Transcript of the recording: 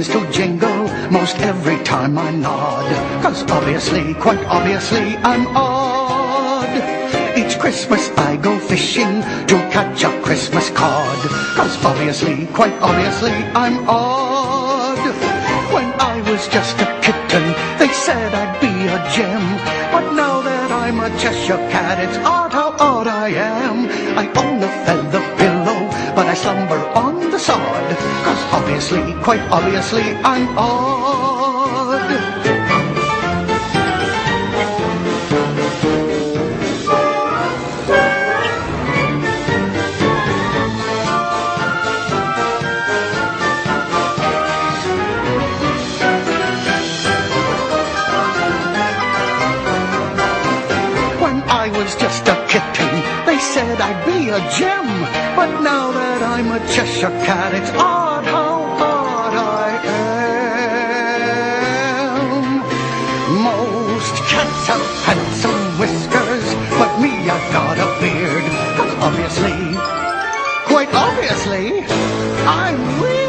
seems to jingle most every time I nod. 'Cause obviously, quite obviously, I'm odd. Each Christmas I go fishing to catch a Christmas cod. 'Cause obviously, quite obviously, I'm odd. When I was just a kitten, they said I'd be a gem. But now that I'm a Cheshire Cat, it's odd how odd I am. I own a feather pillow, but I slumber on the sod. 'Cause obviously, quite obviously, I'm odd. I was just a kitten, they said I'd be a gem. But now that I'm a Cheshire Cat, it's odd how odd I am. Most cats have handsome whiskers, but me, I've got a beard. 'Cause obviously, quite obviously, I'm weird.